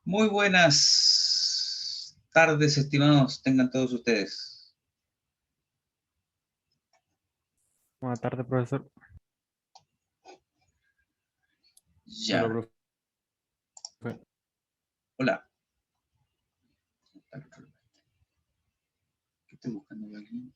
Muy buenas tardes, estimados, tengan todos ustedes. Buenas tardes, profesor. Hola, Ya, profe. hola. ¿Qué estoy buscando yo aquí?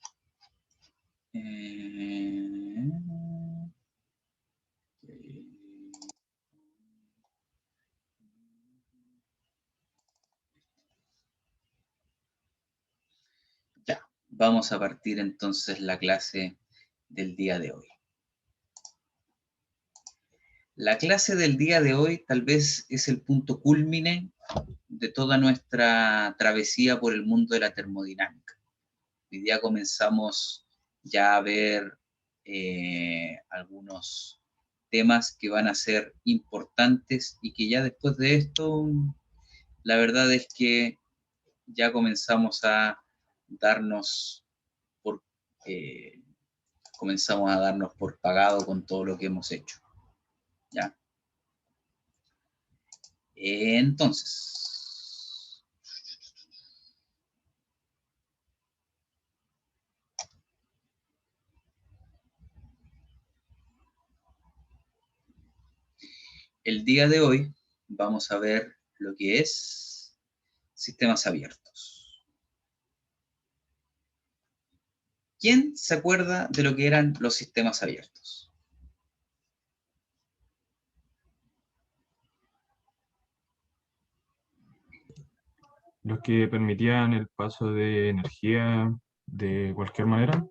Ya, vamos a partir entonces la clase del día de hoy. La clase del día de hoy tal vez es el punto cúlmine de toda nuestra travesía por el mundo de la termodinámica. Hoy día comenzamos ya a ver algunos temas que van a ser importantes y que ya después de esto, la verdad es que ya comenzamos a darnos por, eh, comenzamos a darnos por pagado con todo lo que hemos hecho. ¿Ya? Entonces, el día de hoy vamos a ver lo que es sistemas abiertos. ¿Quién se acuerda de lo que eran los sistemas abiertos? Los que permitían el paso de energía de cualquier manera.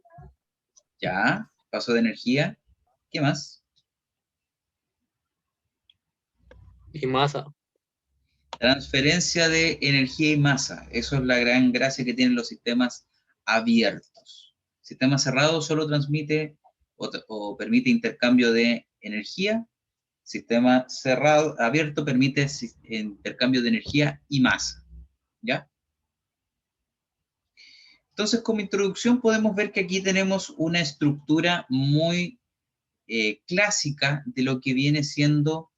Ya, paso de energía. ¿Qué más? Y masa. Transferencia de energía y masa. Eso es la gran gracia que tienen los sistemas abiertos. Sistema cerrado solo transmite o permite intercambio de energía. Sistema cerrado, abierto permite intercambio de energía y masa. ¿Ya? Entonces, como introducción podemos ver que aquí tenemos una estructura muy clásica de lo que viene siendo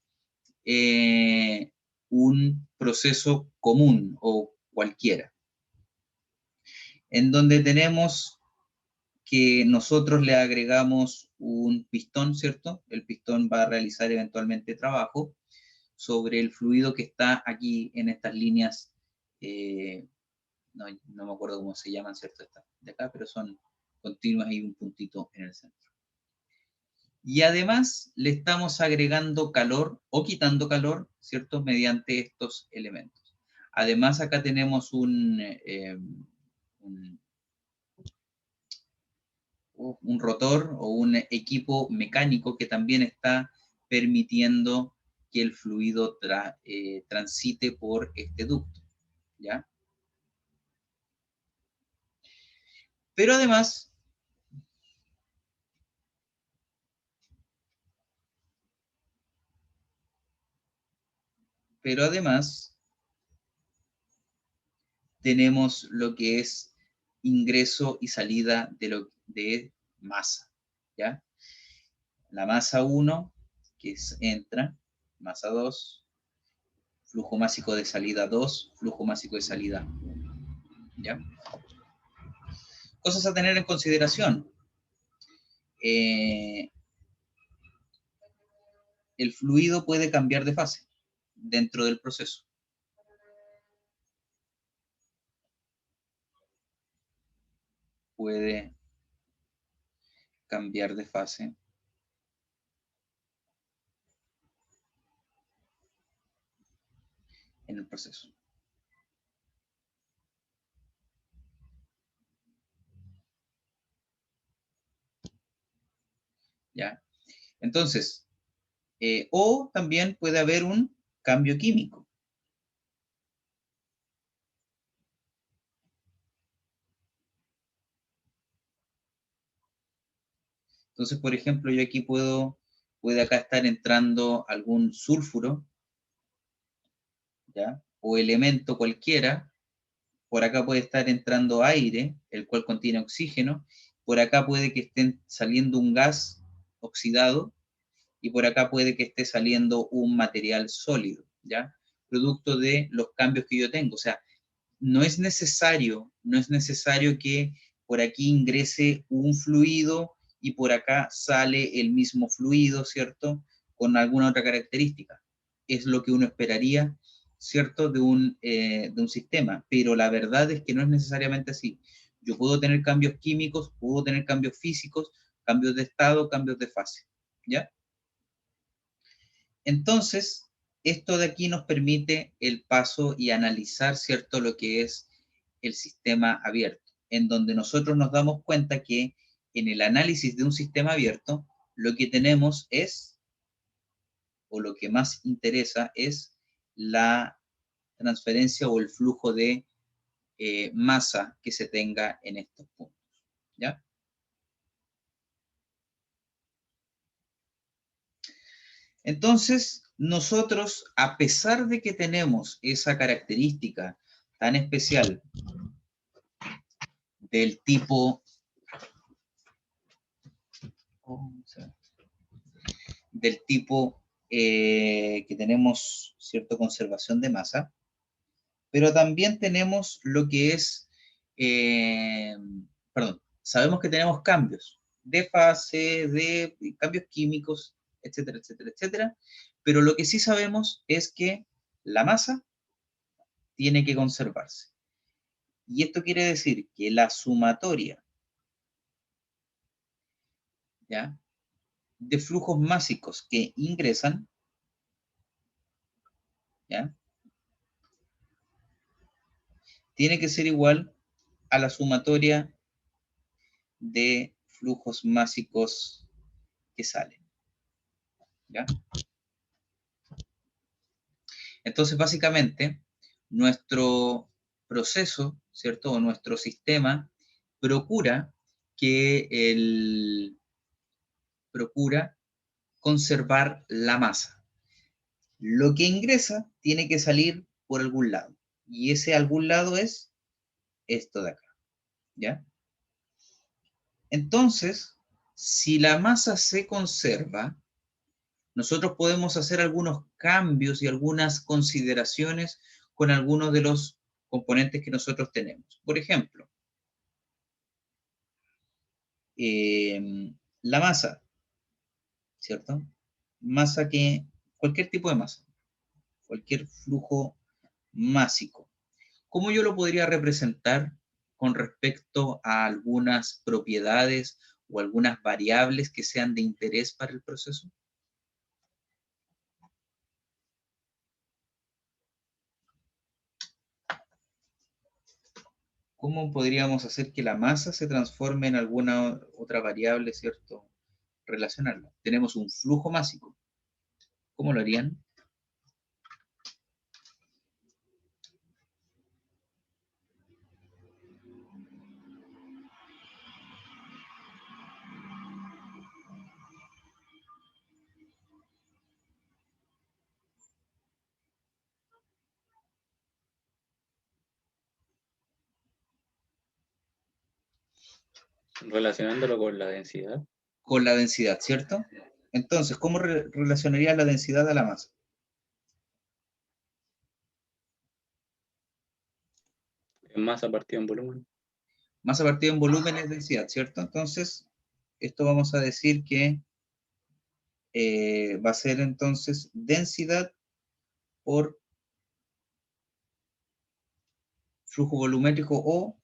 eh, un proceso común o cualquiera, en donde tenemos que nosotros le agregamos un pistón, ¿cierto? El pistón va a realizar eventualmente trabajo sobre el fluido que está aquí en estas líneas, no me acuerdo cómo se llaman, ¿cierto? Estas de acá, pero son continuas y un puntito en el centro. Y además le estamos agregando calor o quitando calor, ¿cierto? Mediante estos elementos. Además acá tenemos un rotor o un equipo mecánico que también está permitiendo que el fluido transite por este ducto, ¿ya? Pero además, pero además tenemos lo que es ingreso y salida de masa, ¿ya? La masa 1, que entra, masa 2, flujo másico de salida 2, flujo másico de salida 1, ¿ya? Cosas a tener en consideración. Eh, el fluido puede cambiar de fase dentro del proceso. Puede cambiar de fase en el proceso. ¿Ya? Entonces, o también puede haber un cambio químico. Entonces, por ejemplo, yo aquí puede acá estar entrando algún sulfuro, ¿ya? O elemento cualquiera. Por acá puede estar entrando aire, el cual contiene oxígeno. Por acá puede que esté saliendo un gas oxidado y por acá puede que esté saliendo un material sólido, ¿ya? producto de los cambios que yo tengo. O sea, no es necesario que por aquí ingrese un fluido y por acá sale el mismo fluido, ¿cierto? Con alguna otra característica. Es lo que uno esperaría, ¿cierto? De un sistema, pero la verdad es que no es necesariamente así. Yo puedo tener cambios químicos, puedo tener cambios físicos, cambios de estado, cambios de fase, ¿ya? Entonces, esto de aquí nos permite el paso y analizar, ¿cierto?, lo que es el sistema abierto, en donde nosotros nos damos cuenta que en el análisis de un sistema abierto, lo que tenemos es, o lo que más interesa es la transferencia o el flujo de masa que se tenga en estos puntos, ¿ya? Entonces, nosotros, a pesar de que tenemos esa característica tan especial del tipo, del tipo que tenemos cierta conservación de masa, pero también tenemos lo que es, perdón, sabemos que tenemos cambios de fase, de cambios químicos, etcétera, etcétera, etcétera, pero lo que sí sabemos es que la masa tiene que conservarse. Y esto quiere decir que la sumatoria, ¿ya?, de flujos másicos que ingresan, ¿ya?, tiene que ser igual a la sumatoria de flujos másicos que salen, ¿ya? Entonces, básicamente, nuestro proceso, ¿cierto? O nuestro sistema procura que procura conservar la masa. Lo que ingresa tiene que salir por algún lado. Y ese algún lado es esto de acá, ¿ya? Entonces, si la masa se conserva, nosotros podemos hacer algunos cambios y algunas consideraciones con algunos de los componentes que nosotros tenemos. Por ejemplo, la masa, ¿cierto? Masa que, cualquier tipo de masa, cualquier flujo másico. ¿Cómo yo lo podría representar con respecto a algunas propiedades o algunas variables que sean de interés para el proceso? ¿Cómo podríamos hacer que la masa se transforme en alguna otra variable, ¿cierto? Relacionarla. Tenemos un flujo másico. ¿Cómo lo harían? Relacionándolo con la densidad. Con la densidad, ¿cierto? Entonces, ¿cómo relacionaría la densidad a la masa? En masa partido en volumen. Masa partida en volumen es densidad, ¿cierto? Entonces, esto vamos a decir que va a ser entonces densidad por flujo volumétrico o,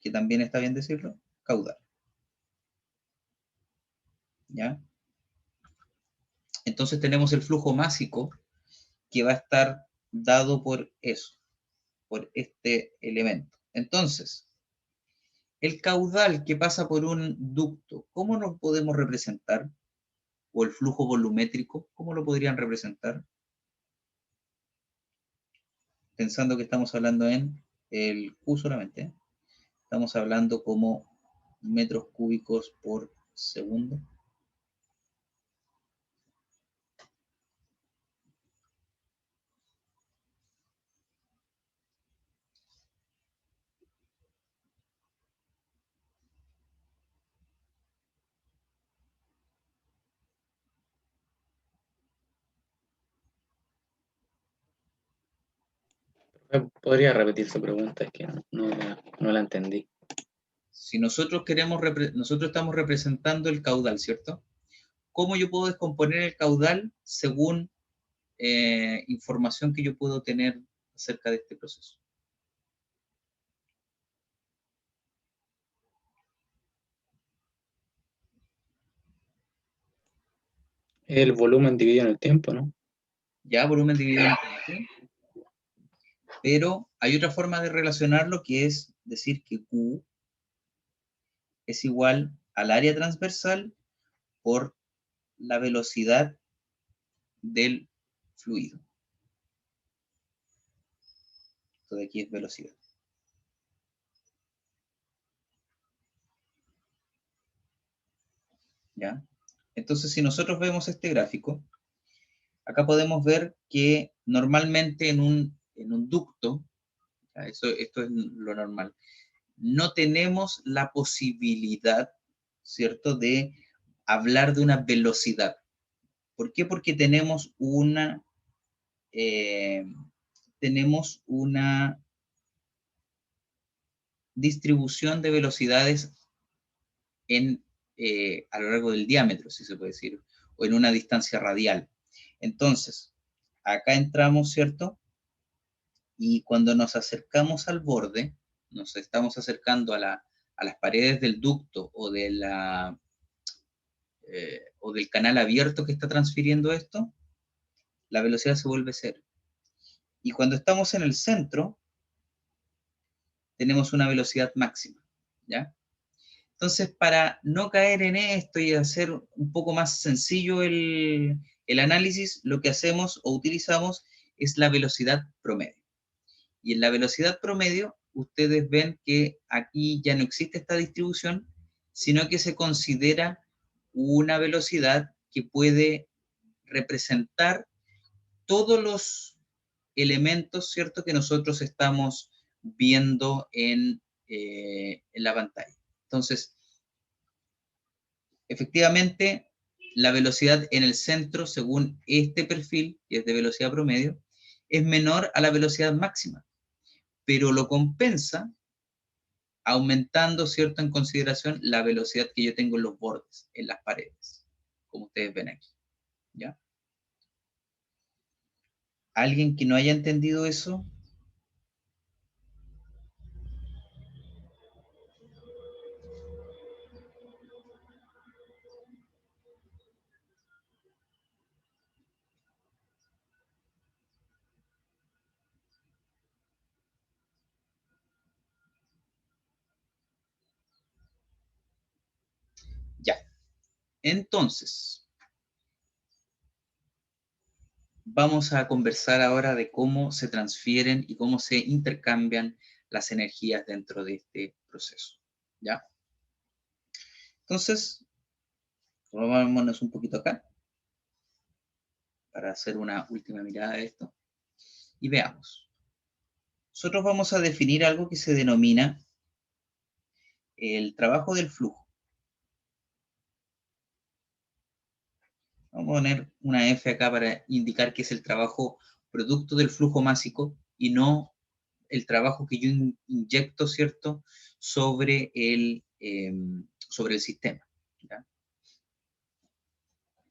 que también está bien decirlo, caudal. ¿Ya? Entonces tenemos el flujo másico que va a estar dado por eso, por este elemento. Entonces, el caudal que pasa por un ducto, ¿cómo lo podemos representar? O el flujo volumétrico, ¿cómo lo podrían representar? Pensando que estamos hablando en el Q solamente, estamos hablando como metros cúbicos por segundo. ¿Podría repetir su pregunta? Es que no la entendí. Si nosotros nosotros estamos representando el caudal, ¿cierto? ¿Cómo yo puedo descomponer el caudal según información que yo puedo tener acerca de este proceso? El volumen dividido en el tiempo, ¿no? Ya, volumen dividido en tiempo. Pero hay otra forma de relacionarlo que es decir que Q es igual al área transversal por la velocidad del fluido. Esto de aquí es velocidad. ¿Ya? Entonces, si nosotros vemos este gráfico, acá podemos ver que normalmente en un ducto, esto es lo normal, no tenemos la posibilidad, ¿cierto?, de hablar de una velocidad. ¿Por qué? Porque tenemos una distribución de velocidades a lo largo del diámetro, si se puede decir, o en una distancia radial. Entonces, acá entramos, ¿cierto? Y cuando nos acercamos al borde, nos estamos acercando a las paredes del ducto o del canal abierto que está transfiriendo esto, la velocidad se vuelve cero. Y cuando estamos en el centro, tenemos una velocidad máxima, ¿ya? Entonces, para no caer en esto y hacer un poco más sencillo el análisis, lo que hacemos o utilizamos es la velocidad promedio. Y en la velocidad promedio, ustedes ven que aquí ya no existe esta distribución, sino que se considera una velocidad que puede representar todos los elementos, ¿cierto?, que nosotros estamos viendo en la pantalla. Entonces, efectivamente, la velocidad en el centro, según este perfil, que es de velocidad promedio, es menor a la velocidad máxima, pero lo compensa aumentando, ¿cierto?, en consideración la velocidad que yo tengo en los bordes, en las paredes, como ustedes ven aquí, ¿ya? ¿Alguien que no haya entendido eso? Ya. Entonces, vamos a conversar ahora de cómo se transfieren y cómo se intercambian las energías dentro de este proceso, ¿ya? Entonces, vámonos un poquito acá para hacer una última mirada de esto y veamos. Nosotros vamos a definir algo que se denomina el trabajo del flujo. Vamos a poner una F acá para indicar que es el trabajo producto del flujo másico y no el trabajo que yo inyecto, ¿cierto?, sobre sobre el sistema, ¿ya?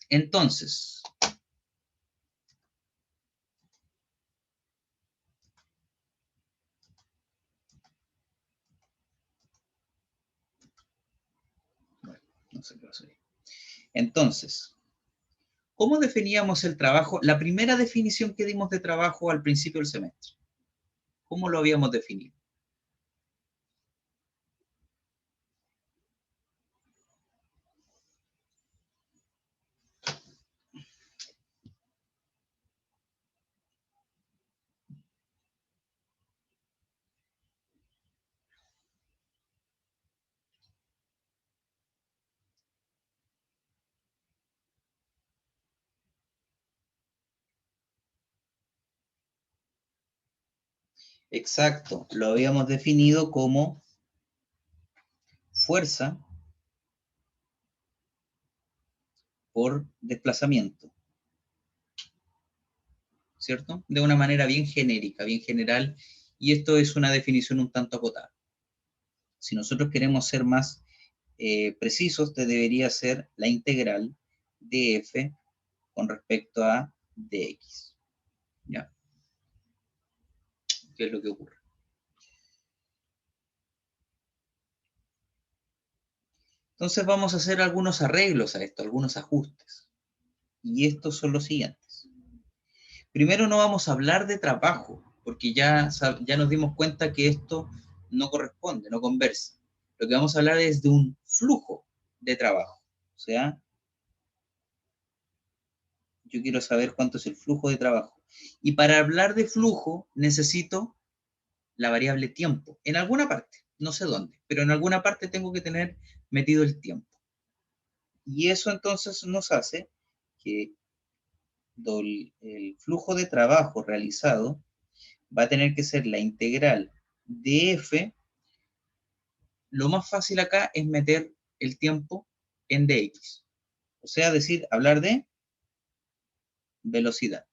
Entonces, bueno, no sé qué pasó ahí. Entonces, ¿cómo definíamos el trabajo? La primera definición que dimos de trabajo al principio del semestre, ¿cómo lo habíamos definido? Exacto, lo habíamos definido como fuerza por desplazamiento, ¿cierto? De una manera bien genérica, bien general, y esto es una definición un tanto acotada. Si nosotros queremos ser más precisos, te debería ser la integral de f con respecto a dx. ¿Ya? ¿Qué es lo que ocurre? Entonces vamos a hacer algunos arreglos a esto, algunos ajustes. Y estos son los siguientes. Primero no vamos a hablar de trabajo, porque ya nos dimos cuenta que esto no corresponde, no conversa. Lo que vamos a hablar es de un flujo de trabajo. O sea, yo quiero saber cuánto es el flujo de trabajo. Y para hablar de flujo necesito la variable tiempo. En alguna parte, no sé dónde, pero en alguna parte tengo que tener metido el tiempo. Y eso entonces nos hace que el flujo de trabajo realizado va a tener que ser la integral de f. Lo más fácil acá es meter el tiempo en dx. O sea, hablar de velocidad.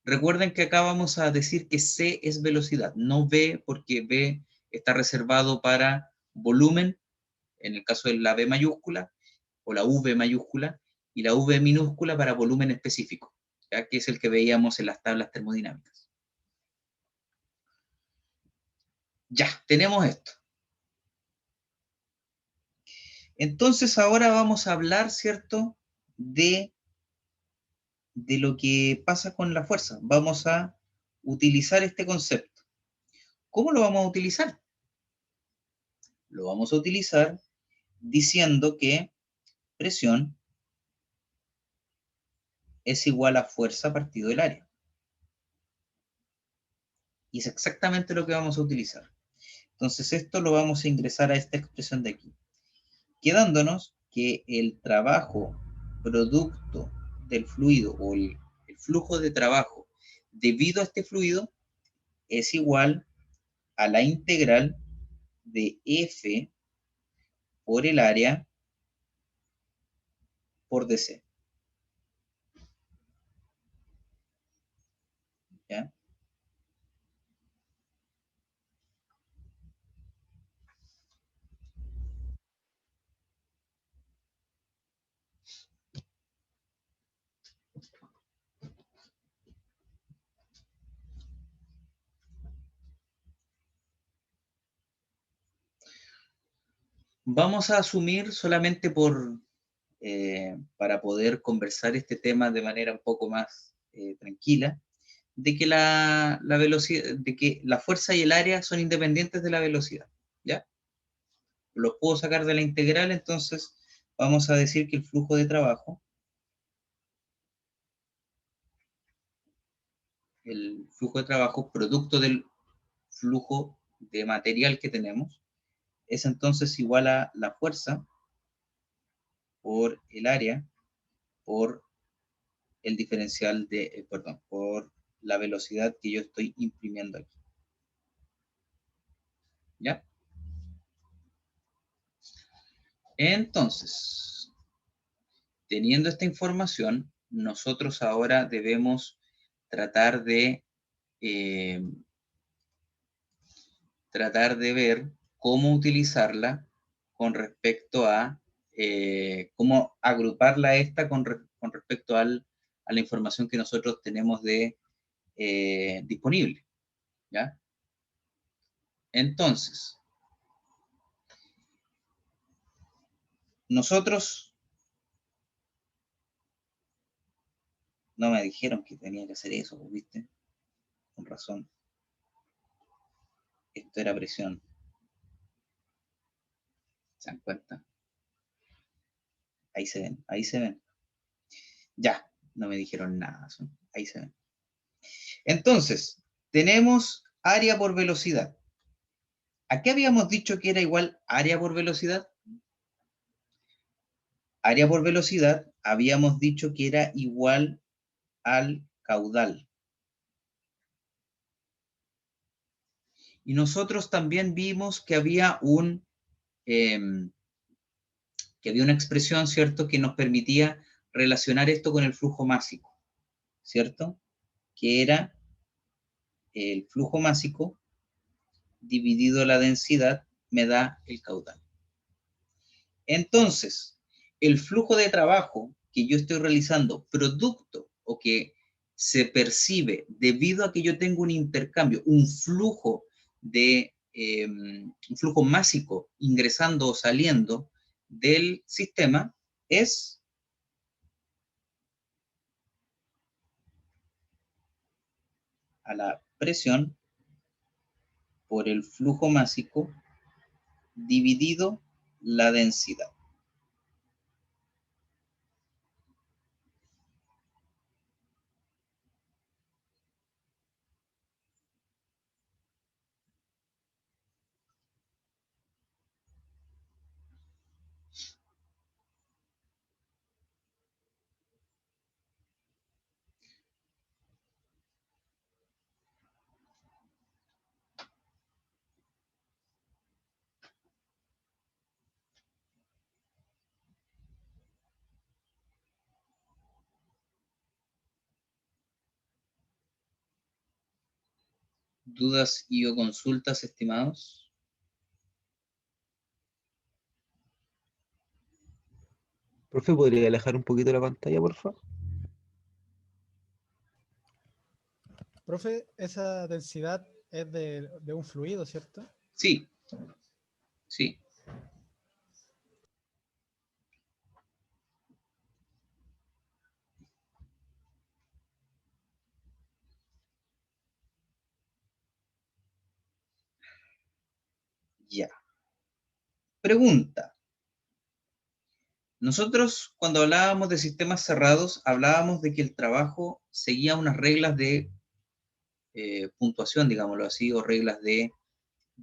Recuerden que acá vamos a decir que c es velocidad, no v, porque v está reservado para volumen, en el caso de la v mayúscula, o la v mayúscula, y la v minúscula para volumen específico, ¿ya? Que es el que veíamos en las tablas termodinámicas. Ya, tenemos esto. Entonces ahora vamos a hablar, ¿cierto?, de lo que pasa con la fuerza. Vamos a utilizar este concepto. ¿Cómo lo vamos a utilizar? Lo vamos a utilizar diciendo que presión es igual a fuerza partido del área. Y es exactamente lo que vamos a utilizar. Entonces esto lo vamos a ingresar a esta expresión de aquí, quedándonos que el trabajo producto del fluido o el flujo de trabajo debido a este fluido es igual a la integral de F por el área por DC. ¿Ya? Vamos a asumir solamente para poder conversar este tema de manera un poco más tranquila, de que la velocidad, de que la fuerza y el área son independientes de la velocidad, ¿ya? Los puedo sacar de la integral, entonces vamos a decir que el flujo de trabajo, producto del flujo de material que tenemos, es entonces igual a la fuerza por el área por el diferencial de, por la velocidad que yo estoy imprimiendo aquí. ¿Ya? Entonces, teniendo esta información, nosotros ahora debemos tratar de ver cómo utilizarla con respecto a cómo agruparla esta con respecto a la información que nosotros tenemos disponible. ¿Ya? Entonces, nosotros no me dijeron que tenía que hacer eso, ¿viste? Con razón. Esto era presión. ¿Se dan cuenta? Ahí se ven, ahí se ven. Ya, no me dijeron nada. Ahí se ven. Entonces, tenemos área por velocidad. ¿A qué habíamos dicho que era igual área por velocidad? Área por velocidad habíamos dicho que era igual al caudal. Y nosotros también vimos que había una expresión, ¿cierto?, que nos permitía relacionar esto con el flujo másico, ¿cierto? Que era el flujo másico dividido la densidad me da el caudal. Entonces, el flujo de trabajo que yo estoy realizando, producto o que se percibe debido a que yo tengo un intercambio, un flujo un flujo másico ingresando o saliendo del sistema, es a la presión por el flujo másico dividido la densidad. ¿Dudas y o consultas, estimados? Profe, ¿podría alejar un poquito la pantalla, por favor? Profe, esa densidad es de un fluido, ¿cierto? Sí, sí. Ya. Pregunta. Nosotros cuando hablábamos de sistemas cerrados, hablábamos de que el trabajo seguía unas reglas de puntuación, digámoslo así, o reglas de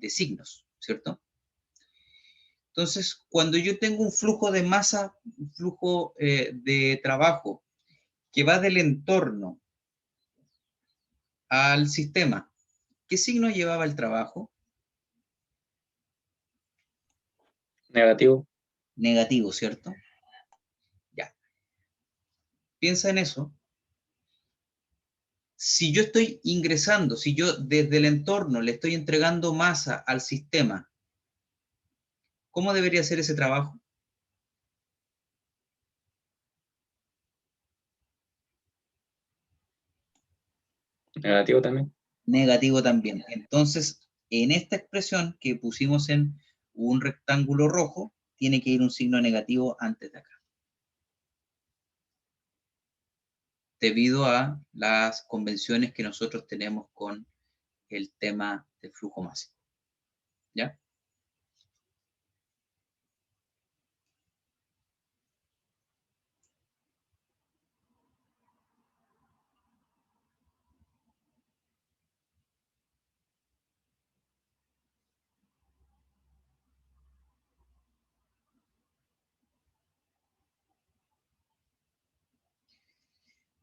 signos, ¿cierto? Entonces, cuando yo tengo un flujo de masa, un flujo de trabajo que va del entorno al sistema, ¿qué signo llevaba el trabajo? Negativo. Negativo, ¿cierto? Ya. Piensa en eso. Si yo estoy ingresando, si yo desde el entorno le estoy entregando masa al sistema, ¿cómo debería ser ese trabajo? Negativo también. Negativo también. Entonces, en esta expresión que pusimos en un rectángulo rojo, tiene que ir un signo negativo antes de acá, debido a las convenciones que nosotros tenemos con el tema de flujo másico. ¿Ya?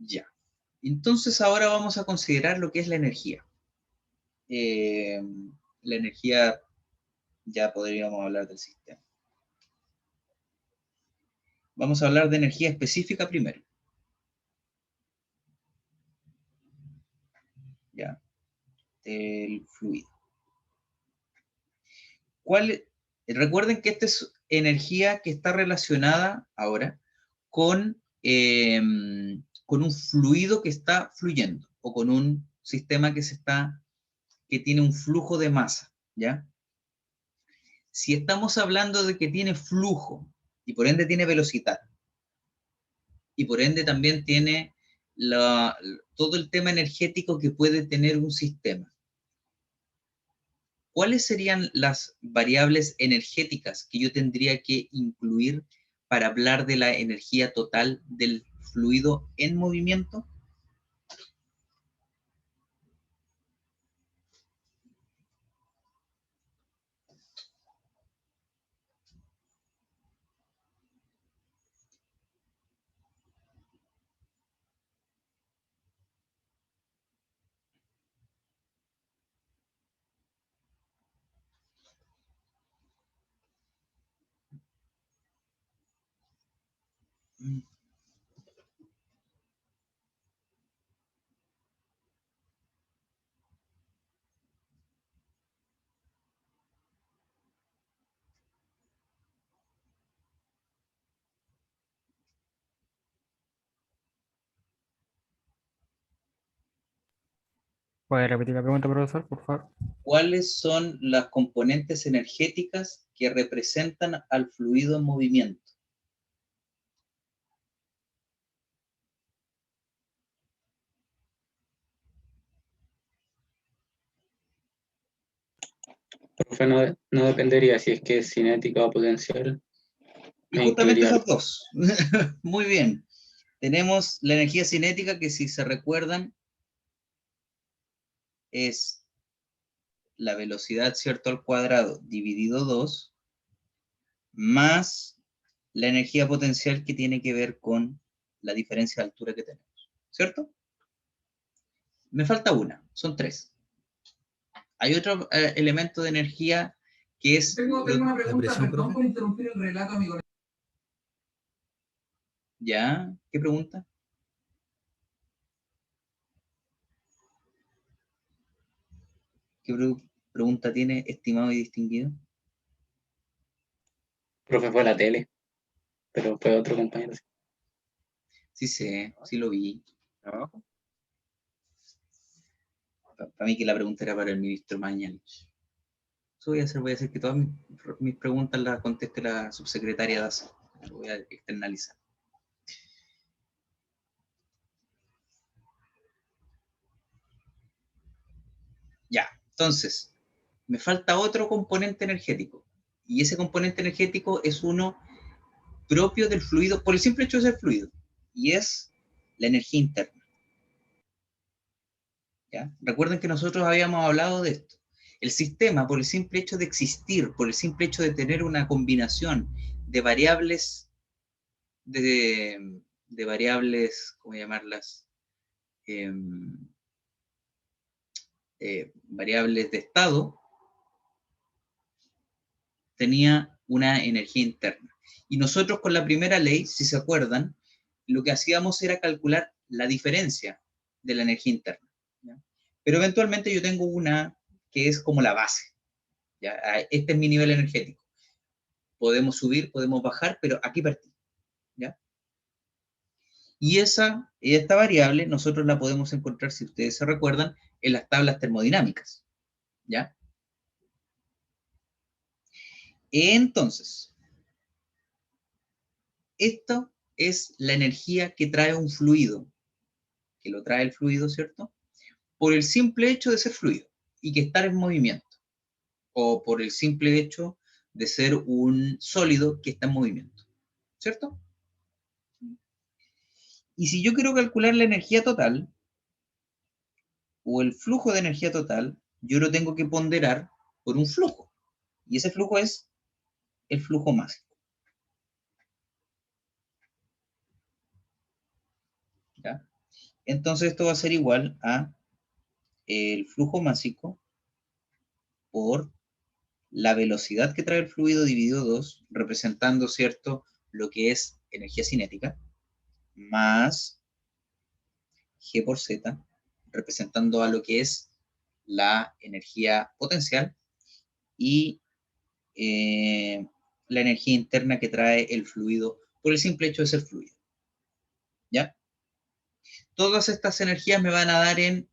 Ya. Entonces ahora vamos a considerar lo que es la energía. La energía, ya podríamos hablar del sistema. Vamos a hablar de energía específica primero. ¿Ya? Del fluido. Recuerden que esta es energía que está relacionada ahora con, con un fluido que está fluyendo o con un sistema que tiene un flujo de masa, ¿ya? Si estamos hablando de que tiene flujo y por ende tiene velocidad y por ende también tiene todo el tema energético que puede tener un sistema, ¿cuáles serían las variables energéticas que yo tendría que incluir para hablar de la energía total del fluido en movimiento? ¿Puede repetir la pregunta, profesor, por favor? ¿Cuáles son las componentes energéticas que representan al fluido en movimiento? Profe, no dependería si es que es cinética o potencial. Y Me justamente incluiría. esas dos. Muy bien. Tenemos la energía cinética, que si se recuerdan es la velocidad, ¿cierto?, al cuadrado dividido 2, más la energía potencial, que tiene que ver con la diferencia de altura que tenemos, ¿cierto? Me falta una, son tres. Hay otro elemento de energía que es... Tengo una pregunta, presión, perdón profe. por interrumpir el relato, amigo. ¿Ya? ¿Qué pregunta? ¿Qué pregunta tiene, estimado y distinguido? Profe, fue a la tele, pero fue otro compañero. Sí sé, sí lo vi. ¿Abajo? Para mí que la pregunta era para el ministro Mañalich. Eso voy a hacer que todas mis preguntas las conteste la subsecretaria Daza. Lo voy a externalizar. Ya, entonces, me falta otro componente energético. Y ese componente energético es uno propio del fluido, por el simple hecho de ser fluido. Y es la energía interna. ¿Ya? Recuerden que nosotros habíamos hablado de esto. El sistema, por el simple hecho de existir, por el simple hecho de tener una combinación de variables, de variables, ¿cómo llamarlas? Eh, variables de estado, tenía una energía interna. Y nosotros con la primera ley, si se acuerdan, lo que hacíamos era calcular la diferencia de la energía interna, ¿ya? Pero eventualmente yo tengo una que es como la base, ¿ya? Este es mi nivel energético. Podemos subir, podemos bajar, pero aquí partí, ¿ya? Y esta variable nosotros la podemos encontrar, si ustedes se recuerdan, en las tablas termodinámicas, ¿ya? Entonces, esto es la energía que trae un fluido, que lo trae el fluido, ¿cierto? Por el simple hecho de ser fluido y que estar en movimiento, o por el simple hecho de ser un sólido que está en movimiento, ¿cierto? Y si yo quiero calcular la energía total, o el flujo de energía total, yo lo tengo que ponderar por un flujo. Y ese flujo es el flujo másico. ¿Ya? Entonces esto va a ser igual a el flujo másico por la velocidad que trae el fluido dividido 2, representando, ¿cierto?, lo que es energía cinética, más G por Z, representando a lo que es la energía potencial, y la energía interna que trae el fluido por el simple hecho de ser fluido. ¿Ya? Todas estas energías me van a dar en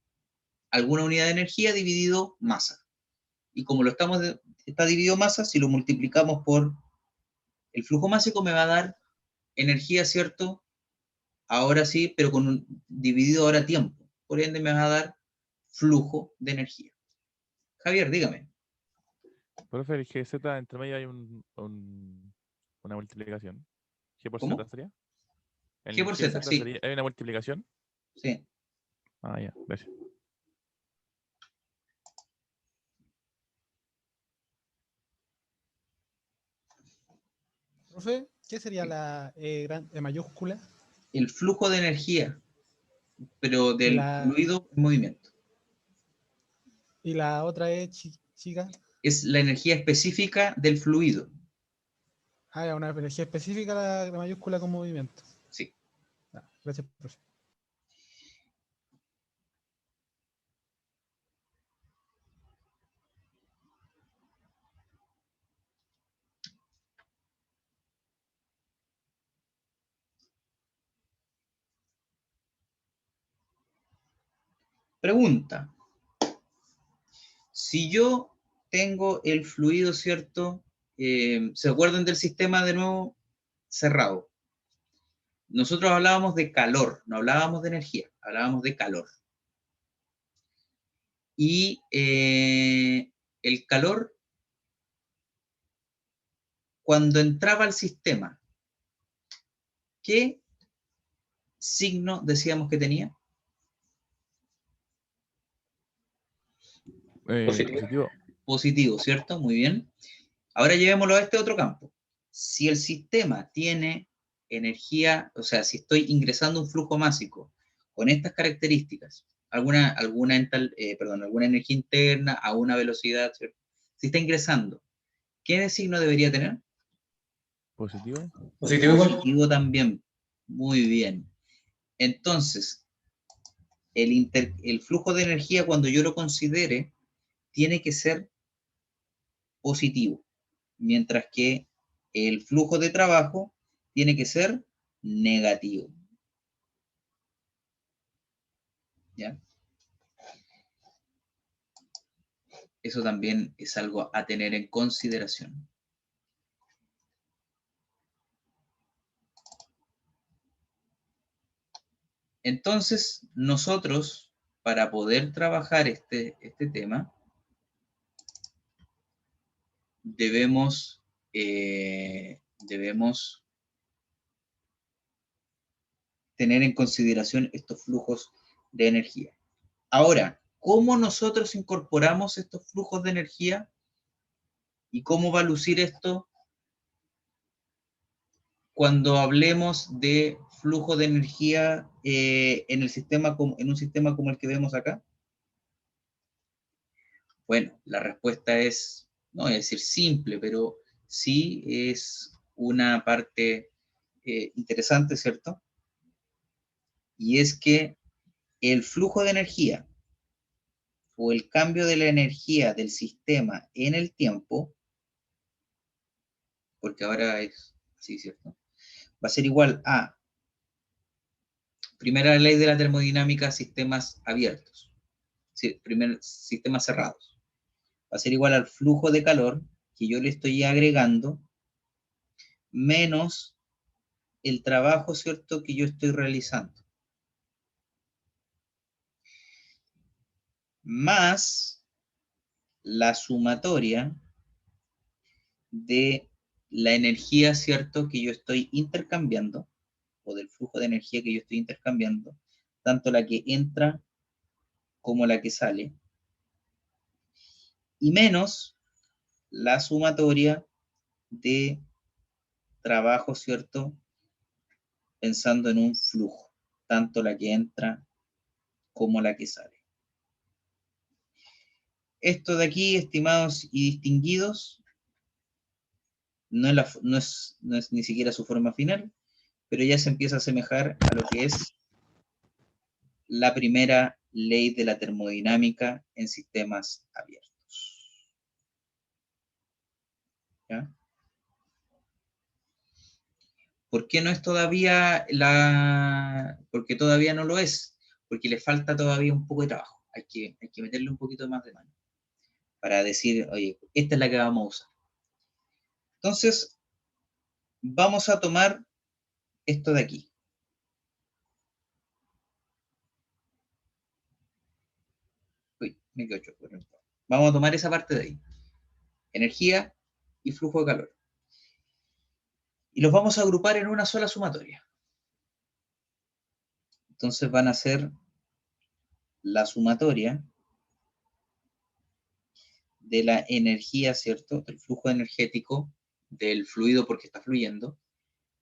alguna unidad de energía dividido masa. Y como está dividido masa, si lo multiplicamos por el flujo másico, me va a dar energía, ¿cierto? Ahora sí, pero dividido ahora tiempo. Por ende, me va a dar flujo de energía. Javier, dígame. Profe, el GZ entre medio hay una multiplicación. ¿G por Z ¿Cómo? sería? G ¿El por Z, GZ sí. sería? ¿Hay una multiplicación? Sí. Ah, ya, gracias. Profe, ¿qué sería la E mayúscula? El flujo de energía, pero Y del la, fluido en movimiento. y la otra E chica. Es la energía específica del fluido. Ah, ya, una energía específica, la mayúscula con movimiento. Sí. Ah, gracias, profe. Pregunta. Si yo tengo el fluido, ¿cierto? ¿Se acuerdan del sistema de nuevo cerrado? Nosotros hablábamos de calor, no hablábamos de energía, hablábamos de calor. Y el calor, cuando entraba al sistema, ¿qué signo decíamos que tenía? Positivo. Positivo, ¿cierto? Muy bien. Ahora llevémoslo a este otro campo. Si el sistema tiene energía, o sea, si estoy ingresando un flujo másico con estas características, alguna energía interna a una velocidad, ¿cierto? Si está ingresando, ¿qué signo debería tener? Positivo. Positivo igual. Positivo también. Muy bien. Entonces, el flujo de energía, cuando yo lo considere, tiene que ser positivo, mientras que el flujo de trabajo tiene que ser negativo. ¿Ya? Eso también es algo a tener en consideración. Entonces, nosotros, para poder trabajar este tema, debemos tener en consideración estos flujos de energía. Ahora, ¿cómo nosotros incorporamos estos flujos de energía? ¿Y cómo va a lucir esto cuando hablemos de flujo de energía en un sistema como el que vemos acá? Bueno, la respuesta es, no voy a decir simple, pero sí es una parte interesante, ¿cierto? Y es que el flujo de energía o el cambio de la energía del sistema en el tiempo, porque ahora es así, ¿cierto? Va a ser igual a, primera ley de la termodinámica, sistemas abiertos, sistemas cerrados. Va a ser igual al flujo de calor que yo le estoy agregando menos el trabajo, ¿cierto?, que yo estoy realizando. Más la sumatoria de la energía, ¿cierto?, que yo estoy intercambiando, o del flujo de energía que yo estoy intercambiando, tanto la que entra como la que sale, y menos la sumatoria de trabajo, ¿cierto?, pensando en un flujo, tanto la que entra como la que sale. Esto de aquí, estimados y distinguidos, no es ni siquiera su forma final, pero ya se empieza a asemejar a lo que es la primera ley de la termodinámica en sistemas abiertos. ¿Ya? ¿Por qué no es todavía porque todavía no lo es? Porque le falta todavía un poco de trabajo. Hay que meterle un poquito más de mano para decir, oye, esta es la que vamos a usar. Entonces, vamos a tomar esto de aquí. Uy, me quedo choco. Vamos a tomar esa parte de ahí. Energía y flujo de calor. Y los vamos a agrupar en una sola sumatoria. Entonces van a ser la sumatoria de la energía, ¿cierto? Del flujo energético del fluido porque está fluyendo,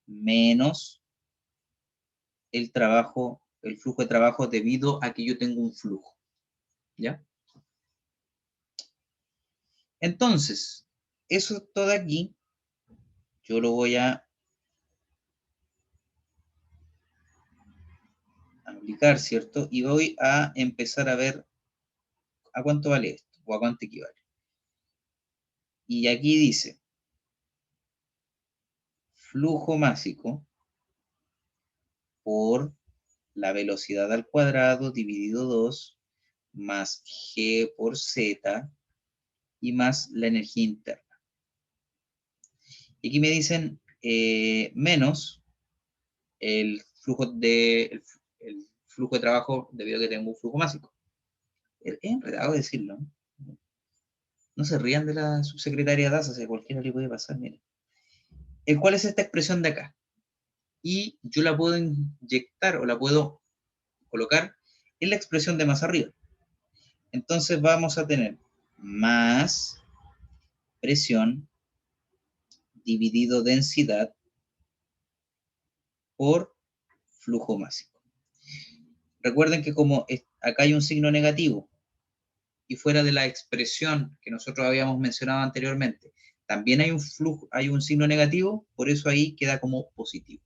menos el trabajo, el flujo de trabajo debido a que yo tengo un flujo. ¿Ya? Entonces, eso todo aquí, yo lo voy a aplicar, ¿cierto? Y voy a empezar a ver a cuánto vale esto, o a cuánto equivale. Y aquí dice, flujo másico por la velocidad al cuadrado dividido 2 más g por z y más la energía interna. Y aquí me dicen menos el flujo de trabajo debido a que tengo un flujo másico. Es enredado decirlo, ¿no? No se rían de la subsecretaria Daza, si a cualquiera le puede pasar, miren. ¿Cuál es esta expresión de acá? Y yo la puedo inyectar o la puedo colocar en la expresión de más arriba. Entonces vamos a tener más presión dividido densidad por flujo másico. Recuerden que como acá hay un signo negativo y fuera de la expresión que nosotros habíamos mencionado anteriormente, también hay un flujo, hay un signo negativo, por eso ahí queda como positivo.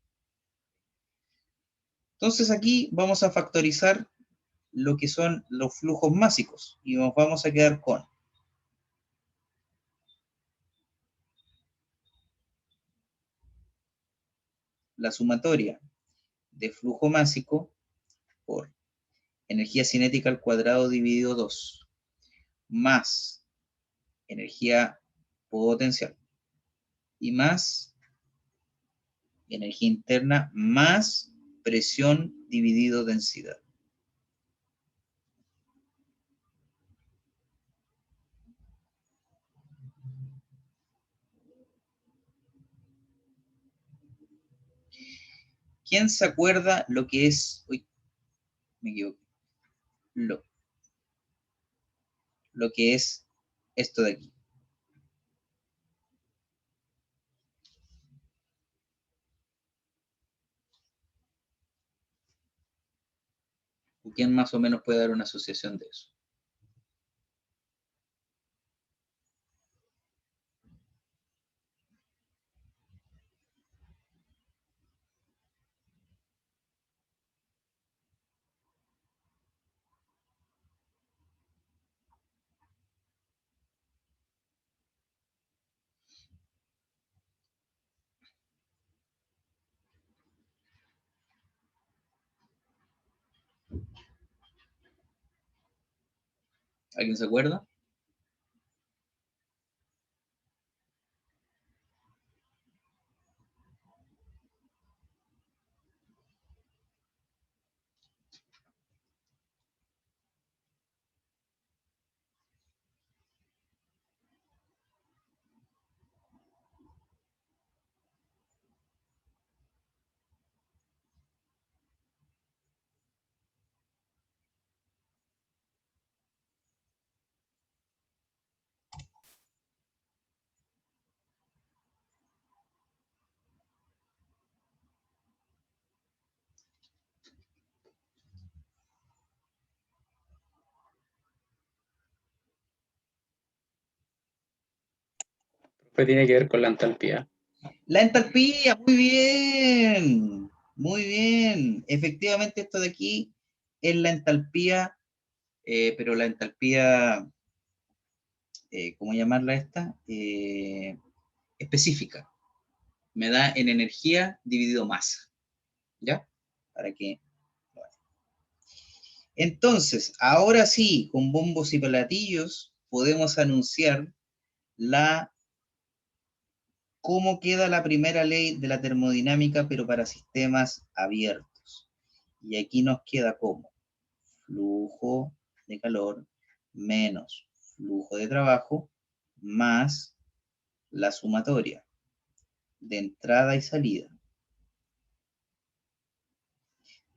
Entonces aquí vamos a factorizar lo que son los flujos másicos y nos vamos a quedar con la sumatoria de flujo másico por energía cinética al cuadrado dividido 2 más energía potencial y más energía interna más presión dividido densidad. ¿Quién se acuerda lo que es? Uy, me equivoqué. Lo que es esto de aquí. ¿Quién más o menos puede dar una asociación de eso? ¿Alguien se acuerda? Pues tiene que ver con la entalpía. La entalpía, muy bien, muy bien. Efectivamente esto de aquí es la entalpía, pero la entalpía, ¿cómo llamarla esta? Específica. Me da en energía dividido masa, ¿ya? Para que... Entonces, ahora sí, con bombos y platillos, podemos anunciar cómo queda la primera ley de la termodinámica, pero para sistemas abiertos. Y aquí nos queda como flujo de calor menos flujo de trabajo más la sumatoria de entrada y salida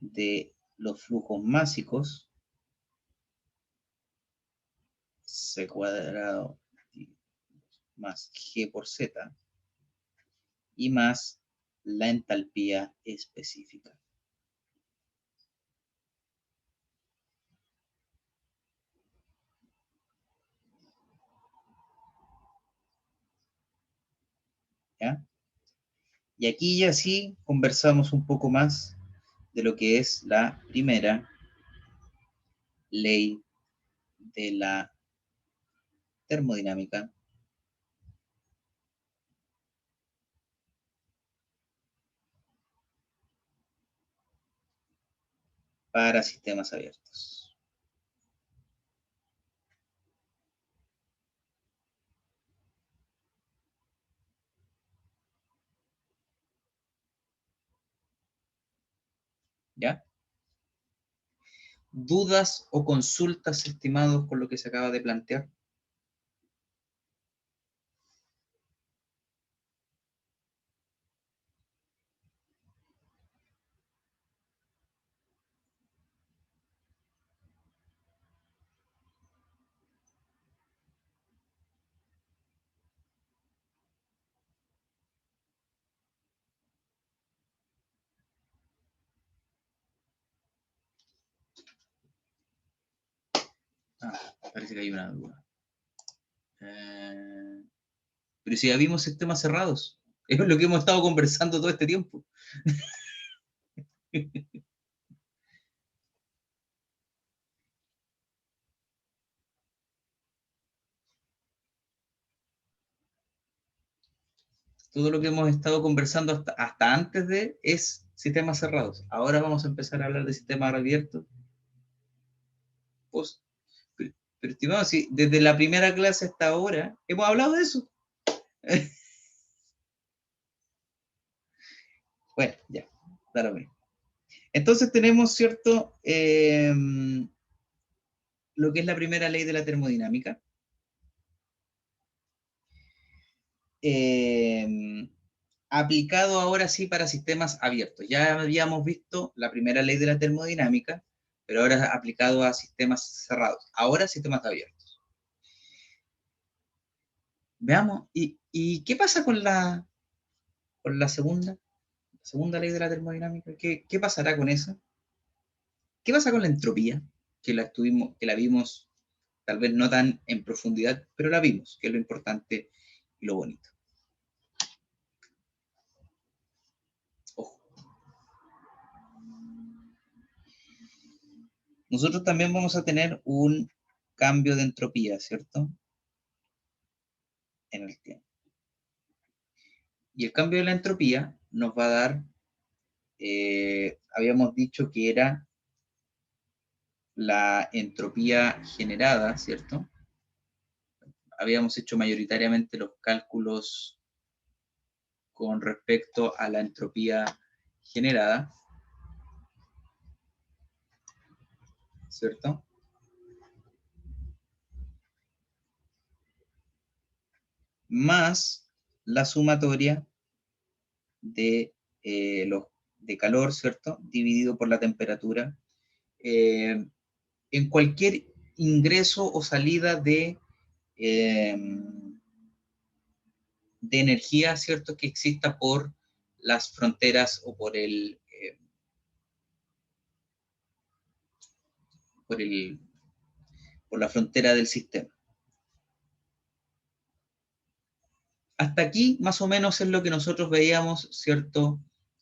de los flujos másicos C cuadrado más G por Z y más la entalpía específica. ¿Ya? Y aquí ya sí conversamos un poco más de lo que es la primera ley de la termodinámica para sistemas abiertos. ¿Ya? ¿Dudas o consultas, estimados, con lo que se acaba de plantear? Parece que hay una duda. Pero si ya vimos sistemas cerrados, es lo que hemos estado conversando todo este tiempo. Todo lo que hemos estado conversando hasta antes de es sistemas cerrados. Ahora vamos a empezar a hablar de sistemas abiertos. Pues, pero estimado, si desde la primera clase hasta ahora hemos hablado de eso. Bueno, ya, da lo mismo. Entonces tenemos, ¿cierto? Lo que es la primera ley de la termodinámica. Aplicado ahora sí para sistemas abiertos. Ya habíamos visto la primera ley de la termodinámica, pero ahora aplicado a sistemas cerrados. Ahora sistemas abiertos. Veamos, ¿y qué pasa con la segunda ley de la termodinámica? ¿Qué pasará con esa? ¿Qué pasa con la entropía? Que la vimos tal vez no tan en profundidad, pero la vimos, que es lo importante y lo bonito. Ojo. Nosotros también vamos a tener un cambio de entropía, ¿cierto? En el tiempo. Y el cambio de la entropía nos va a dar, habíamos dicho que era la entropía generada, ¿cierto? Habíamos hecho mayoritariamente los cálculos con respecto a la entropía generada, ¿cierto? Más la sumatoria de, de calor, ¿cierto? Dividido por la temperatura. En cualquier ingreso o salida de energía, ¿cierto? Que exista por las fronteras o por la frontera del sistema. Hasta aquí, más o menos, es lo que nosotros veíamos, ¿cierto?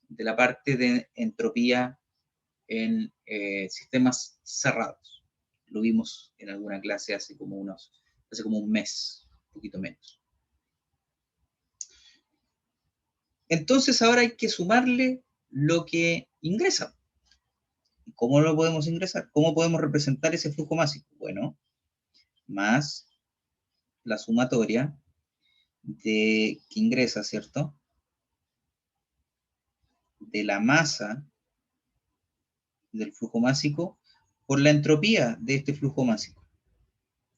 De la parte de entropía en sistemas cerrados. Lo vimos en alguna clase hace como un mes, un poquito menos. Entonces ahora hay que sumarle lo que ingresa. ¿Cómo lo podemos ingresar? ¿Cómo podemos representar ese flujo másico? Bueno, más la sumatoria de que ingresa, ¿cierto? De la masa del flujo másico por la entropía de este flujo másico.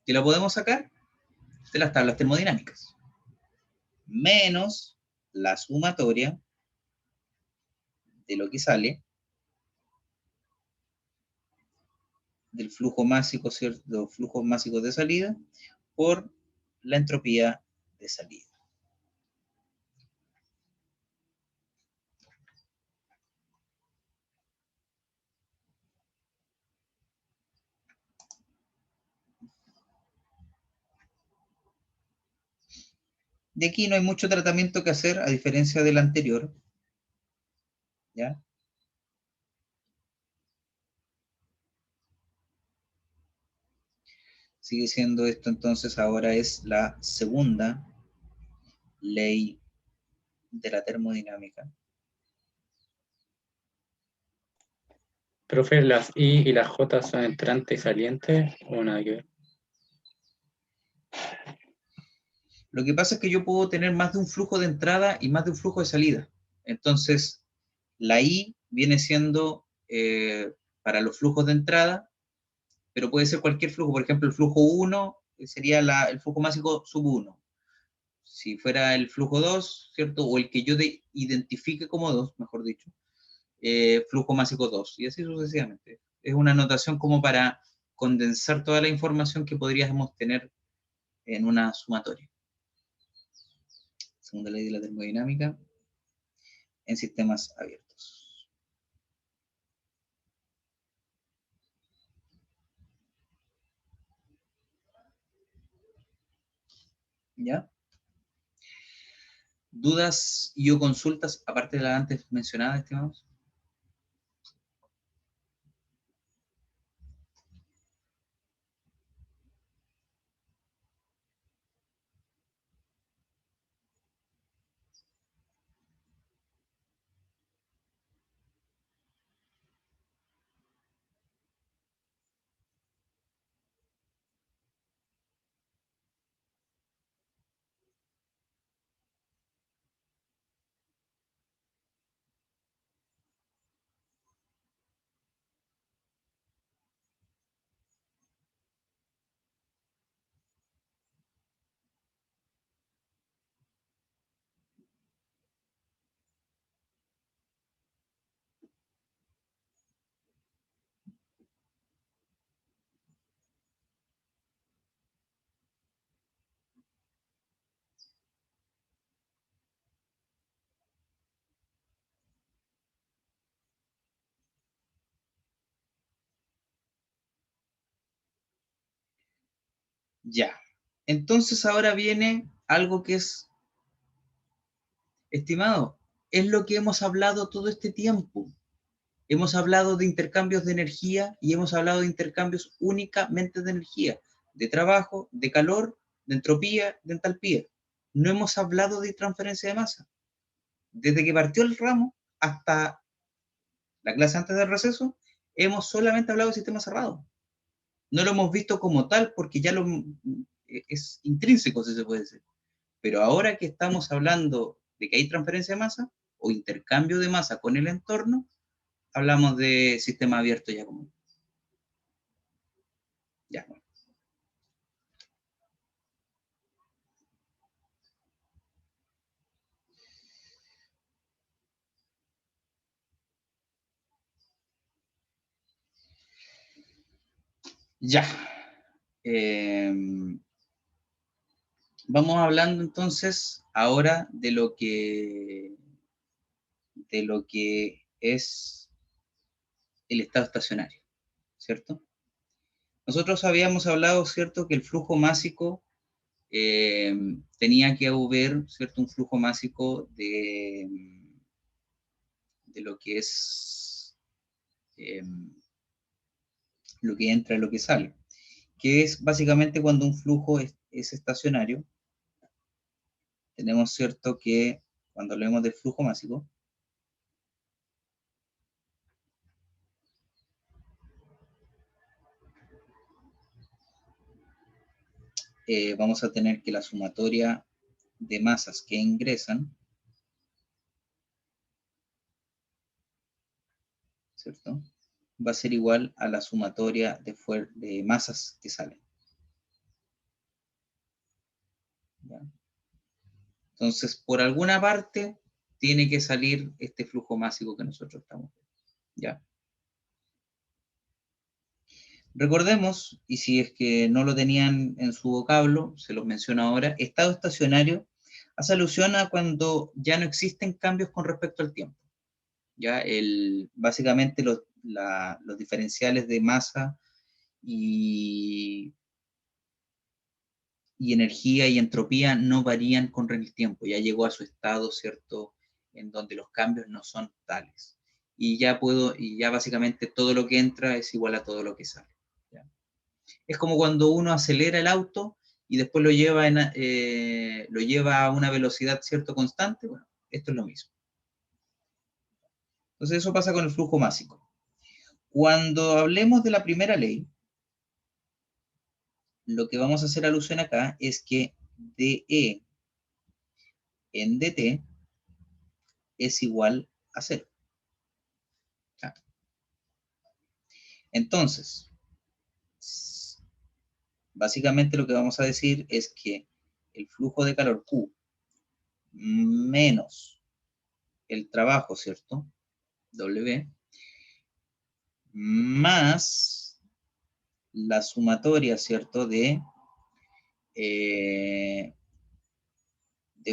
¿Que lo podemos sacar? De las tablas termodinámicas. Menos la sumatoria de lo que sale del flujo másico, ¿cierto? Los flujos másicos de salida por la entropía de salida. De aquí no hay mucho tratamiento que hacer, a diferencia del anterior. ¿Ya? Sigue siendo esto, entonces ahora es la segunda ley de la termodinámica. Profe, ¿las I y las J son entrantes y salientes o nada que ver? Lo que pasa es que yo puedo tener más de un flujo de entrada y más de un flujo de salida. Entonces, la I viene siendo para los flujos de entrada, pero puede ser cualquier flujo. Por ejemplo, el flujo 1 sería el flujo másico sub 1. Si fuera el flujo 2, ¿cierto? O el que yo identifique como 2, mejor dicho, flujo másico 2, y así sucesivamente. Es una notación como para condensar toda la información que podríamos tener en una sumatoria. Segunda ley de la termodinámica en sistemas abiertos. ¿Ya? ¿Dudas y o consultas, aparte de las antes mencionadas, estimados? Ya. Entonces ahora viene algo que es, estimado, es lo que hemos hablado todo este tiempo. Hemos hablado de intercambios de energía y hemos hablado de intercambios únicamente de energía, de trabajo, de calor, de entropía, de entalpía. No hemos hablado de transferencia de masa. Desde que partió el ramo hasta la clase antes del receso, hemos solamente hablado de sistemas cerrados. No lo hemos visto como tal porque ya es intrínseco, si se puede decir. Pero ahora que estamos hablando de que hay transferencia de masa o intercambio de masa con el entorno, hablamos de sistema abierto ya común. Ya, bueno. Ya. Vamos hablando entonces ahora de lo que es el estado estacionario, ¿cierto? Nosotros habíamos hablado, ¿cierto?, que el flujo másico tenía que haber, ¿cierto?, un flujo másico de lo que es lo que entra y lo que sale, que es básicamente cuando un flujo es estacionario. Tenemos, ¿cierto?, que cuando hablemos del flujo másico, vamos a tener que la sumatoria de masas que ingresan, ¿cierto?, va a ser igual a la sumatoria de masas que salen. ¿Ya? Entonces, por alguna parte, tiene que salir este flujo másico que nosotros estamos viendo. ¿Ya? Recordemos, y si es que no lo tenían en su vocablo, se los menciono ahora, estado estacionario hace alusión a cuando ya no existen cambios con respecto al tiempo. ¿Ya? Básicamente los diferenciales de masa y energía y entropía no varían con el tiempo, ya llegó a su estado, ¿cierto?, en donde los cambios no son tales. Y ya básicamente todo lo que entra es igual a todo lo que sale. ¿Ya? Es como cuando uno acelera el auto y después lo lleva a una velocidad, ¿cierto?, constante. Bueno, esto es lo mismo. Entonces eso pasa con el flujo másico. Cuando hablemos de la primera ley, lo que vamos a hacer alusión acá es que dE en dt es igual a 0. ¿Ya? Entonces, básicamente lo que vamos a decir es que el flujo de calor Q menos el trabajo, ¿cierto? W, más la sumatoria, ¿cierto? De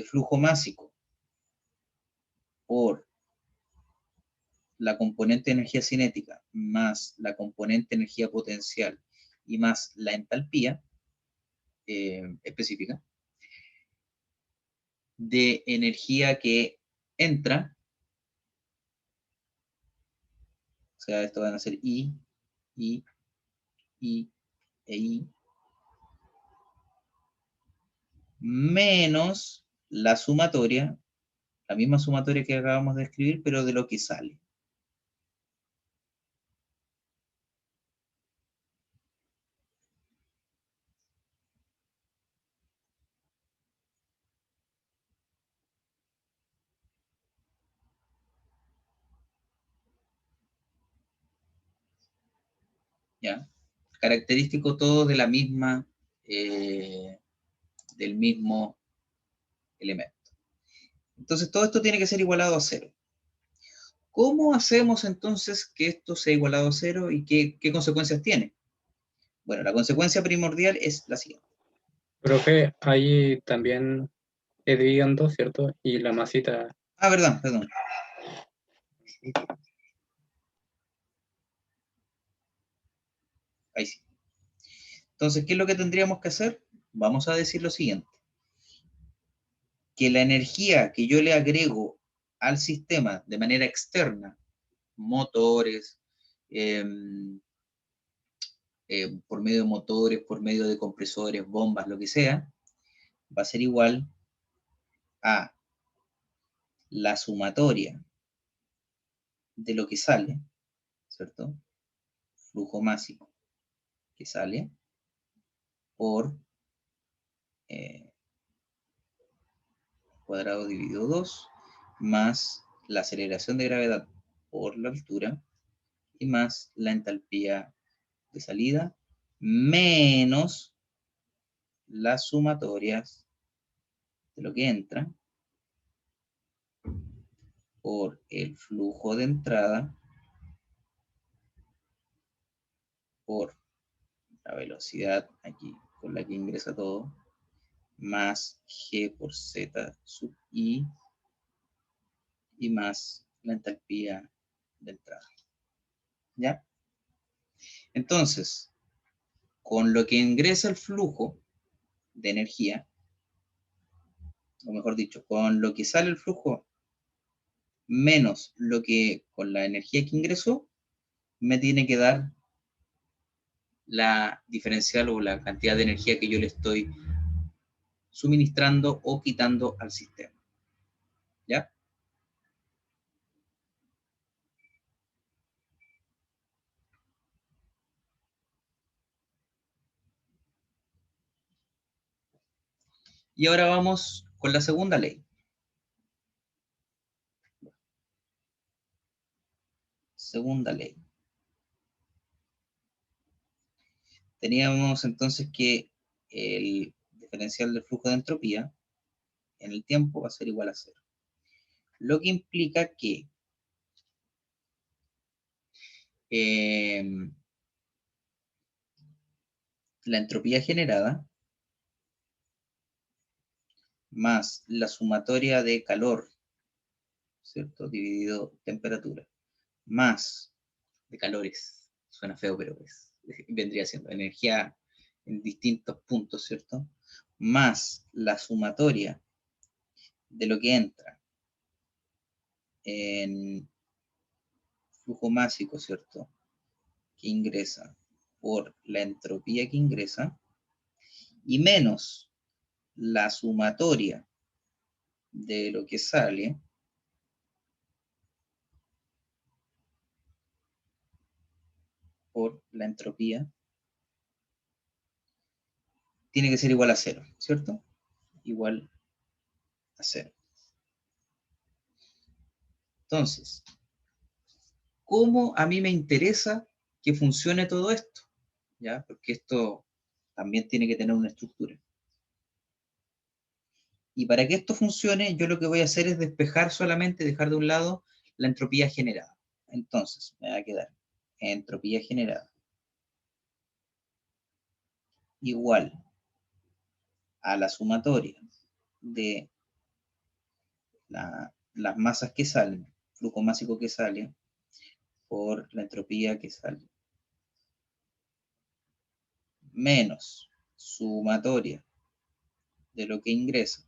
flujo másico por la componente de energía cinética más la componente de energía potencial y más la entalpía específica de energía que entra, o sea, esto van a ser I, I e I, menos la sumatoria, la misma sumatoria que acabamos de escribir, pero de lo que sale. ¿Ya? Característico todo de la misma, del mismo elemento. Entonces todo esto tiene que ser igualado a cero. ¿Cómo hacemos entonces que esto sea igualado a cero y qué consecuencias tiene? Bueno, la consecuencia primordial es la siguiente. Profe, ahí también es dividido en dos, ¿cierto? Y la masita, Ah, perdón. Ahí sí. Entonces, ¿qué es lo que tendríamos que hacer? Vamos a decir lo siguiente. Que la energía que yo le agrego al sistema de manera externa, motores, por medio de motores, por medio de compresores, bombas, lo que sea, va a ser igual a la sumatoria de lo que sale, ¿cierto? Flujo másico que sale por cuadrado dividido 2 más la aceleración de gravedad por la altura y más la entalpía de salida menos las sumatorias de lo que entra por el flujo de entrada por la velocidad aquí con la que ingresa todo más G por Z sub I y más la entalpía de entrada. ¿Ya? Entonces, con lo que ingresa el flujo de energía, o mejor dicho, con lo que sale el flujo menos lo que con la energía que ingresó, me tiene que dar la diferencial o la cantidad de energía que yo le estoy suministrando o quitando al sistema. ¿Ya? Y ahora vamos con la segunda ley. Segunda ley. Teníamos entonces que el diferencial del flujo de entropía en el tiempo va a ser igual a cero. Lo que implica que la entropía generada más la sumatoria de calor, ¿cierto? Dividido temperatura, más de calores, suena feo, pero vendría siendo energía en distintos puntos, ¿cierto? Más la sumatoria de lo que entra en flujo másico, ¿cierto? Que ingresa por la entropía que ingresa, y menos la sumatoria de lo que sale por la entropía, tiene que ser igual a cero, ¿cierto? Igual a cero. Entonces, ¿cómo a mí me interesa que funcione todo esto, ¿ya? Porque esto también tiene que tener una estructura. Y para que esto funcione, yo lo que voy a hacer es despejar solamente, dejar de un lado la entropía generada. Entonces, me va a quedar entropía generada igual a la sumatoria de las masas que salen, flujo másico que sale, por la entropía que sale, menos sumatoria de lo que ingresa,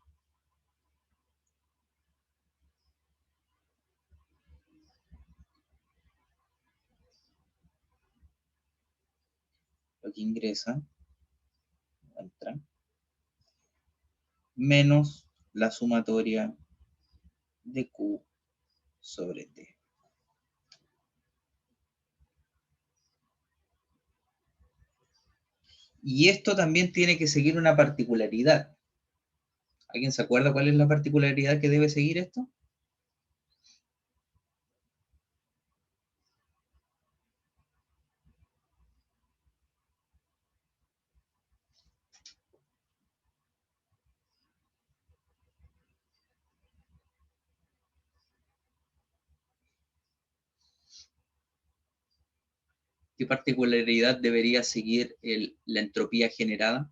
entra, menos la sumatoria de Q sobre T. Y esto también tiene que seguir una particularidad. ¿Alguien se acuerda cuál es la particularidad que debe seguir esto? ¿Qué particularidad debería seguir la entropía generada?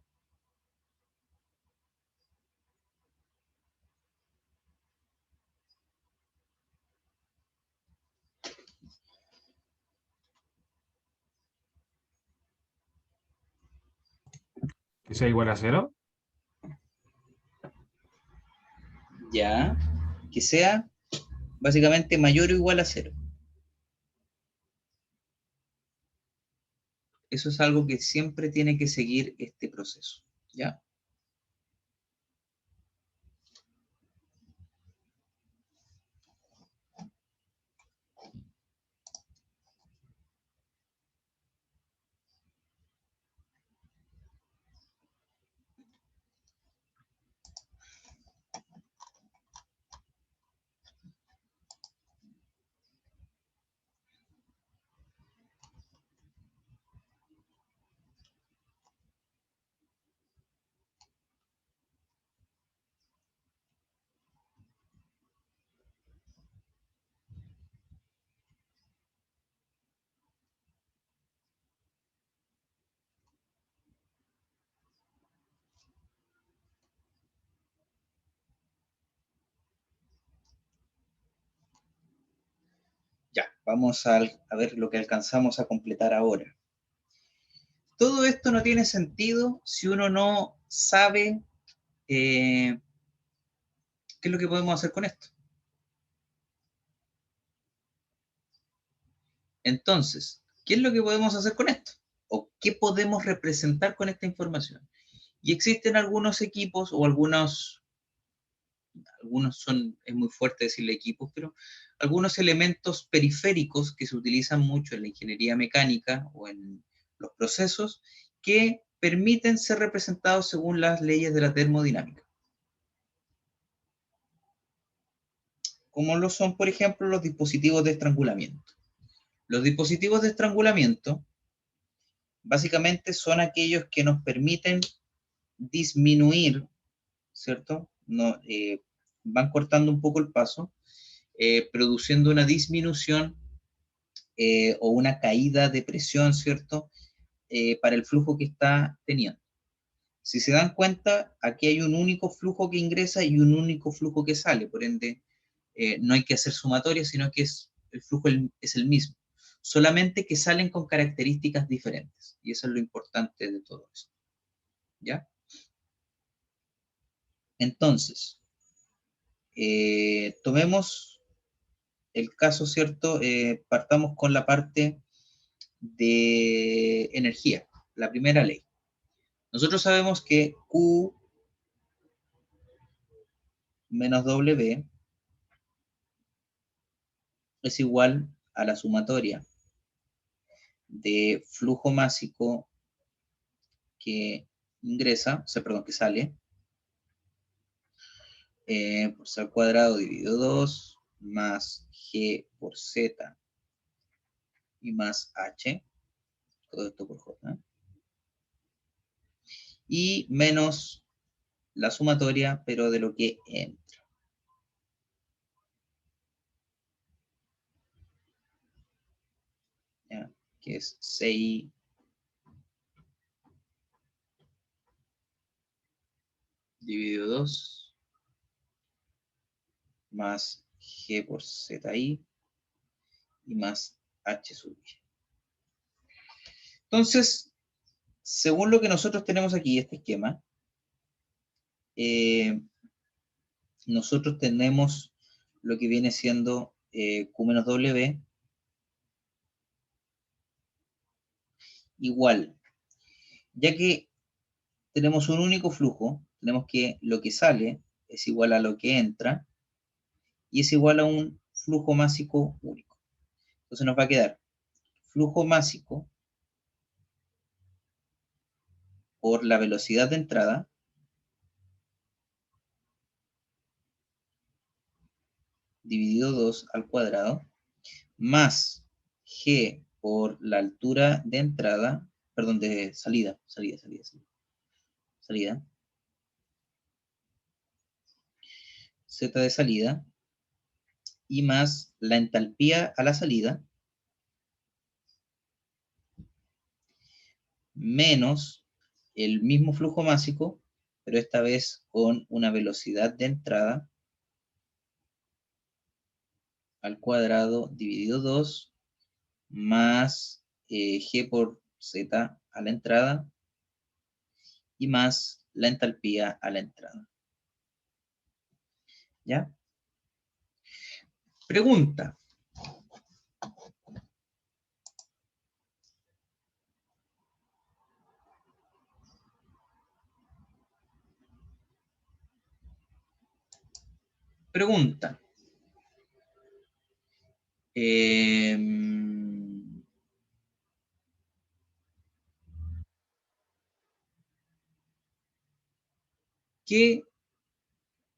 Que sea igual a 0. Ya, que sea básicamente mayor o igual a 0. Eso es algo que siempre tiene que seguir este proceso, ¿ya? Ya, vamos a ver lo que alcanzamos a completar ahora. Todo esto no tiene sentido si uno no sabe qué es lo que podemos hacer con esto. Entonces, ¿qué es lo que podemos hacer con esto? ¿O qué podemos representar con esta información? Y existen algunos equipos o algunos son, es muy fuerte decirle equipos, pero algunos elementos periféricos que se utilizan mucho en la ingeniería mecánica o en los procesos que permiten ser representados según las leyes de la termodinámica. Como lo son, por ejemplo, los dispositivos de estrangulamiento. Los dispositivos de estrangulamiento básicamente son aquellos que nos permiten disminuir, ¿cierto? No, van cortando un poco el paso, produciendo una disminución o una caída de presión, ¿cierto? Para el flujo que está teniendo. Si se dan cuenta, aquí hay un único flujo que ingresa y un único flujo que sale, por ende, no hay que hacer sumatoria, sino que el flujo es el mismo, solamente que salen con características diferentes, y eso es lo importante de todo esto, ¿ya? Entonces, tomemos el caso, ¿cierto? Partamos con la parte de energía, la primera ley. Nosotros sabemos que Q menos W es igual a la sumatoria de flujo másico que ingresa, o sea, perdón, que sale, por C al cuadrado dividido 2, más G por Z y más H, todo esto por J, y menos la sumatoria, pero de lo que entra. ¿Ya? Que es 6 dividido 2 más G por ZI y más H sub I. Entonces, según lo que nosotros tenemos aquí, este esquema, nosotros tenemos lo que viene siendo Q menos W igual, ya que tenemos un único flujo, tenemos que lo que sale es igual a lo que entra y es igual a un flujo másico único. Entonces nos va a quedar flujo másico por la velocidad de entrada dividido 2 al cuadrado más G por la altura de entrada, perdón, de salida, Z de salida, y más la entalpía a la salida, menos el mismo flujo másico, pero esta vez con una velocidad de entrada al cuadrado dividido 2, más G por Z a la entrada, y más la entalpía a la entrada. ¿Ya? Pregunta. Pregunta. ¿Que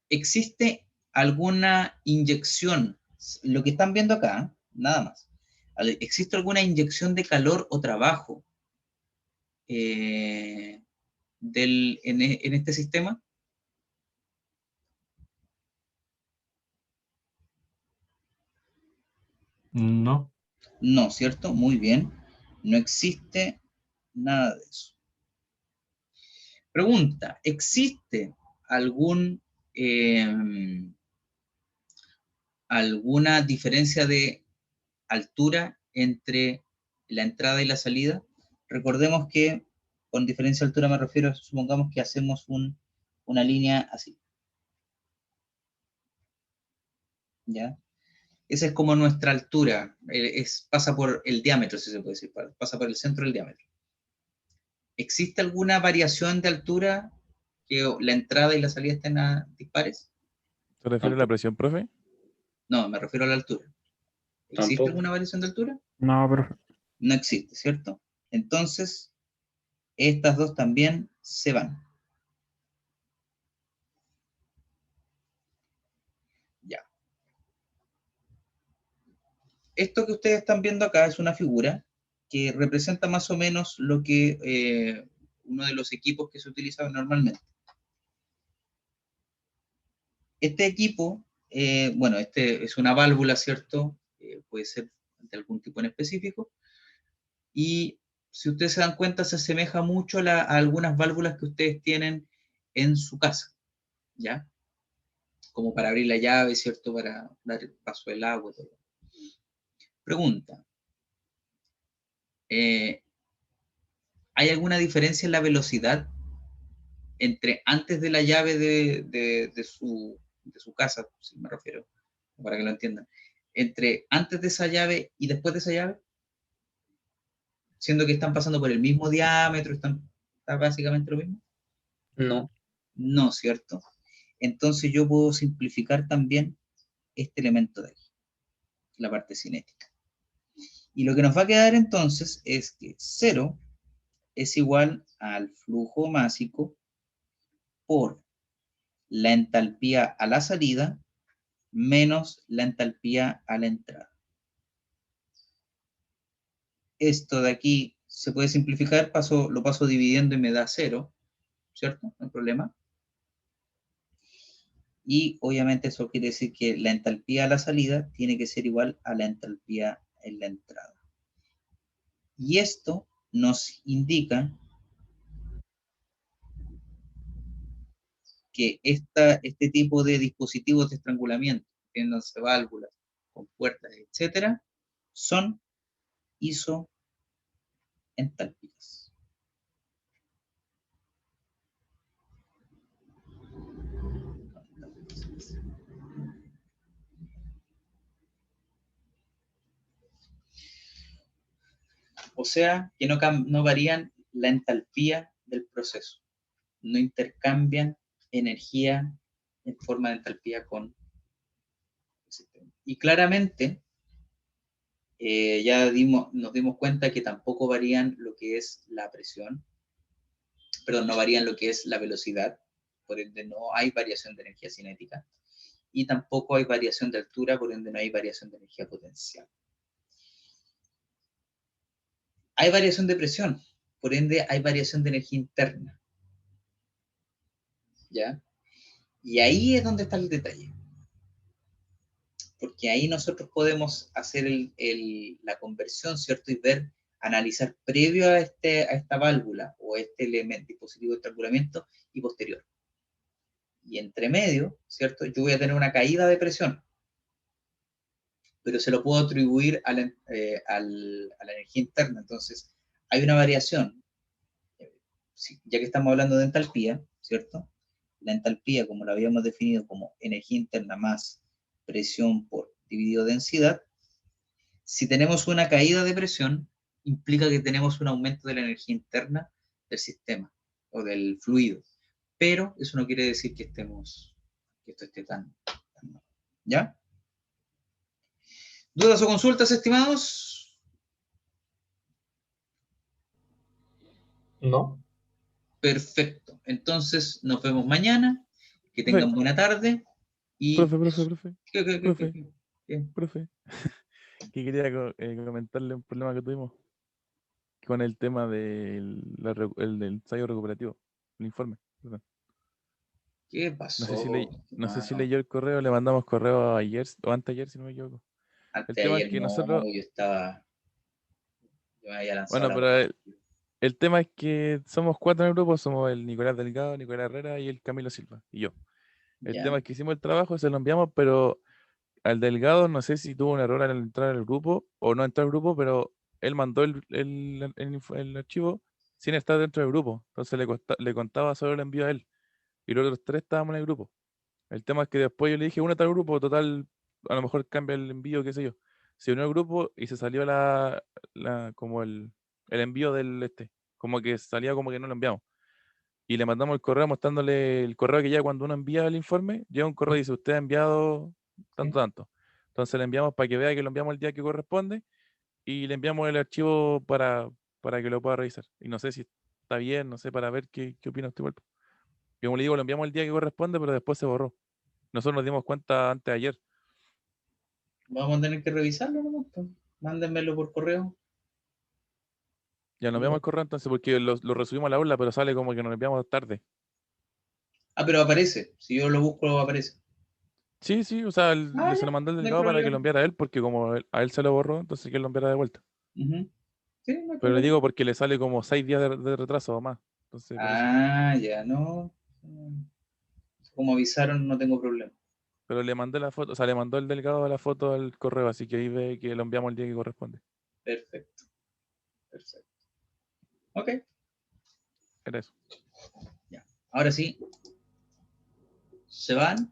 existe alguna inyección? Lo que están viendo acá, nada más. ¿Existe alguna inyección de calor o trabajo en este sistema? No. No, ¿cierto? Muy bien. No existe nada de eso. Pregunta, ¿existe alguna diferencia de altura entre la entrada y la salida? Recordemos que con diferencia de altura me refiero, supongamos que hacemos una línea así. ¿Ya? Esa es como nuestra altura, pasa por el diámetro, si se puede decir, pasa por el centro del diámetro. ¿Existe alguna variación de altura que la entrada y la salida estén dispares? ¿Se refiere a la presión, profe? No, me refiero a la altura. ¿Existe Tampoco. alguna variación de altura? No, profe. No existe, ¿cierto? Entonces, estas dos también se van. Ya. Esto que ustedes están viendo acá es una figura que representa más o menos lo que uno de los equipos que se utiliza normalmente. Este equipo, bueno, este es una válvula, ¿cierto? Puede ser de algún tipo en específico. Y si ustedes se dan cuenta, se asemeja mucho a algunas válvulas que ustedes tienen en su casa, ¿ya? Como para abrir la llave, ¿cierto? Para dar el paso del agua. Todo. Pregunta. ¿Hay alguna diferencia en la velocidad entre antes de la llave de su casa, si me refiero, para que lo entiendan? Entre antes de esa llave y después de esa llave, siendo que están pasando por el mismo diámetro, está básicamente lo mismo. No. No, ¿cierto? Entonces yo puedo simplificar también este elemento de aquí, la parte cinética. Y lo que nos va a quedar entonces es que 0 es igual al flujo másico por la entalpía a la salida menos la entalpía a la entrada. Esto de aquí se puede simplificar, lo paso dividiendo y me da 0, ¿cierto? No hay problema. Y obviamente eso quiere decir que la entalpía a la salida tiene que ser igual a la entalpía en la entrada. Y esto nos indica que este tipo de dispositivos de estrangulamiento, entiéndanse válvulas, con puertas, etcétera, son isoentálpicas. O sea, que no varían la entalpía del proceso, no intercambian energía en forma de entalpía con el sistema. Y claramente, nos dimos cuenta que tampoco varían lo que es la presión, perdón, no varían lo que es la velocidad, por ende no hay variación de energía cinética, y tampoco hay variación de altura, por ende no hay variación de energía potencial. Hay variación de presión, por ende hay variación de energía interna. ¿Ya? Y ahí es donde está el detalle. Porque ahí nosotros podemos hacer la conversión, ¿cierto? Y ver, analizar previo a esta válvula o este elemento, dispositivo de estrangulamiento y posterior. Y entre medio, ¿cierto? Yo voy a tener una caída de presión, pero se lo puedo atribuir a la energía interna. Entonces, hay una variación. Ya que estamos hablando de entalpía, ¿cierto? La entalpía, como la habíamos definido como energía interna más presión por dividido densidad, si tenemos una caída de presión, implica que tenemos un aumento de la energía interna del sistema o del fluido. Pero eso no quiere decir que esto esté tan mal. ¿Ya? ¿Dudas o consultas, estimados? No. Perfecto. Entonces, nos vemos mañana. Que tengan buena tarde. Y Profe. ¿Qué? Profe. Que quería comentarle un problema que tuvimos con el tema del ensayo recuperativo, el informe. Perdón. ¿Qué No pasó, sé si hermano? leyó el correo, le mandamos correo ayer o anteayer, si no me equivoco. El tema es Anteayer que no, nosotros, yo me había lanzado bueno, la pero ropa. el tema es que somos 4 en el grupo, somos el Nicolás Delgado, Nicolás Herrera y el Camilo Silva, y yo. El Ya, tema es que hicimos el trabajo, se lo enviamos, pero al Delgado no sé si tuvo un error al entrar al grupo o no entró al grupo, pero él mandó el archivo sin estar dentro del grupo. Entonces le contaba solo el envío a él. Y los otros 3 estábamos en el grupo. El tema es que después yo le dije, únete al grupo, total, a lo mejor cambia el envío, qué sé yo. Se unió al grupo y se salió como el envío como que salía como que no lo enviamos. Y le mandamos el correo mostrándole el correo que ya cuando uno envía el informe, llega un correo y dice, usted ha enviado tanto. Entonces le enviamos para que vea que lo enviamos el día que corresponde y le enviamos el archivo para que lo pueda revisar. Y no sé si está bien, no sé, para ver qué opina usted igual. Y como le digo, lo enviamos el día que corresponde, pero después se borró. Nosotros nos dimos cuenta antes de ayer. vamos a tener que revisarlo, ¿no? Pues, mándenmelo por correo. Ya nos enviamos el correo entonces porque lo resubimos a la aula, pero sale como que nos enviamos tarde. Ah, pero aparece. Si yo lo busco, aparece. Sí, o sea, Ah, se ya, lo mandé al no hay delegado para que lo problema. enviara a él, porque como a él se lo borró, entonces que él lo enviara de vuelta. Ujú. Sí, no hay Pero le problema. digo porque le sale como 6 días de retraso o más. Entonces, por eso. Ah, ya, no. Como avisaron, no tengo problema. Pero le mandé la foto, o sea, le mandó el delegado la foto al correo, así que ahí ve que lo enviamos el día que corresponde. Perfecto. Perfecto. Ok. Era eso. Ya. Ahora sí. Se van.